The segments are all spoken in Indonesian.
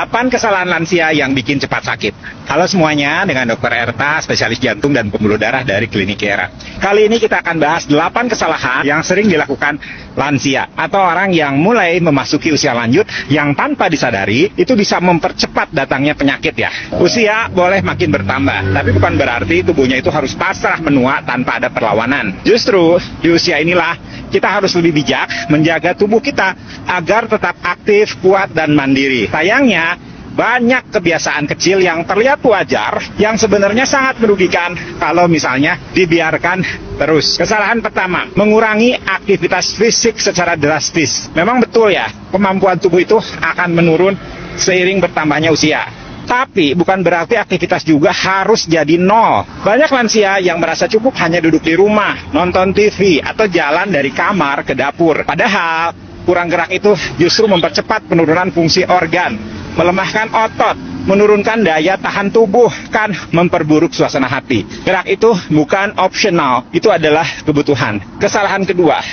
8 kesalahan lansia yang bikin cepat sakit. Halo semuanya, dengan Dr. Erta, spesialis jantung dan pembuluh darah dari Klinik Kiera. Kali ini kita akan bahas 8 kesalahan yang sering dilakukan lansia atau orang yang mulai memasuki usia lanjut yang tanpa disadari itu bisa mempercepat datangnya penyakit ya. Usia boleh makin bertambah, tapi bukan berarti tubuhnya itu harus pasrah menua tanpa ada perlawanan. Justru di usia inilah kita harus lebih bijak menjaga tubuh kita agar tetap aktif, kuat, dan mandiri. Sayangnya, banyak kebiasaan kecil yang terlihat wajar yang sebenarnya sangat merugikan kalau misalnya dibiarkan terus. Kesalahan pertama, mengurangi aktivitas fisik secara drastis. Memang betul ya, kemampuan tubuh itu akan menurun seiring bertambahnya usia. Tapi bukan berarti aktivitas juga harus jadi nol. Banyak lansia yang merasa cukup hanya duduk di rumah, nonton TV, atau jalan dari kamar ke dapur. Padahal, kurang gerak itu justru mempercepat penurunan fungsi organ, melemahkan otot, menurunkan daya tahan tubuh, kan memperburuk suasana hati. Gerak itu bukan opsional, itu adalah kebutuhan. Kesalahan kedua,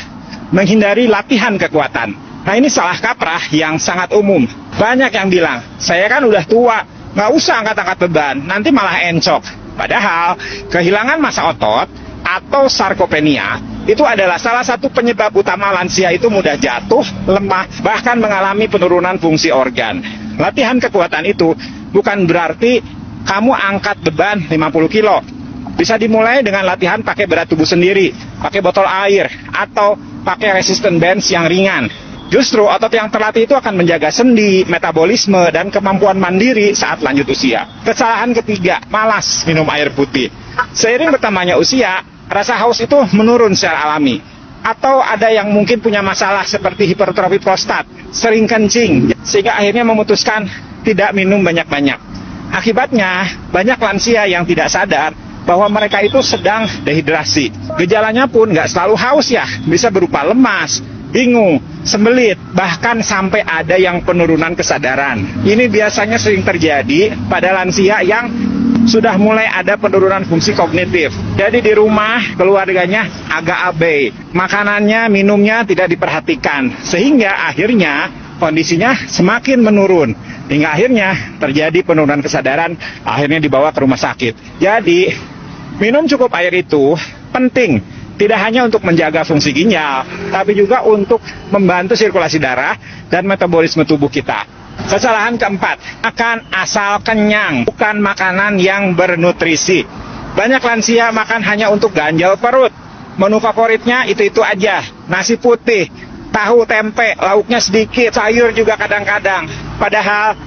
menghindari latihan kekuatan. Nah ini salah kaprah yang sangat umum. Banyak yang bilang, saya kan udah tua, nggak usah angkat-angkat beban, nanti malah encok. Padahal, kehilangan massa otot atau sarkopenia itu adalah salah satu penyebab utama lansia itu mudah jatuh, lemah, bahkan mengalami penurunan fungsi organ. Latihan kekuatan itu bukan berarti kamu angkat beban 50 kilo. Bisa dimulai dengan latihan pakai berat tubuh sendiri, pakai botol air, atau pakai resistance bands yang ringan. Justru otot yang terlatih itu akan menjaga sendi, metabolisme, dan kemampuan mandiri saat lanjut usia. Kesalahan ketiga, malas minum air putih. Seiring bertambahnya usia, rasa haus itu menurun secara alami. Atau ada yang mungkin punya masalah seperti hipertrofi prostat, sering kencing, sehingga akhirnya memutuskan tidak minum banyak-banyak. Akibatnya, banyak lansia yang tidak sadar bahwa mereka itu sedang dehidrasi. Gejalanya pun nggak selalu haus ya, bisa berupa lemas, bingung, sembelit, bahkan sampai ada yang penurunan kesadaran. Ini biasanya sering terjadi pada lansia yang sudah mulai ada penurunan fungsi kognitif. Jadi di rumah keluarganya agak abai, makanannya, minumnya tidak diperhatikan, sehingga akhirnya kondisinya semakin menurun. Hingga akhirnya terjadi penurunan kesadaran, akhirnya dibawa ke rumah sakit. Jadi minum cukup air itu penting. Tidak hanya untuk menjaga fungsi ginjal, tapi juga untuk membantu sirkulasi darah dan metabolisme tubuh kita. Kesalahan keempat, makan asal kenyang, bukan makanan yang bernutrisi. Banyak lansia makan hanya untuk ganjal perut. Menu favoritnya itu-itu aja, nasi putih, tahu, tempe, lauknya sedikit, sayur juga kadang-kadang. Padahal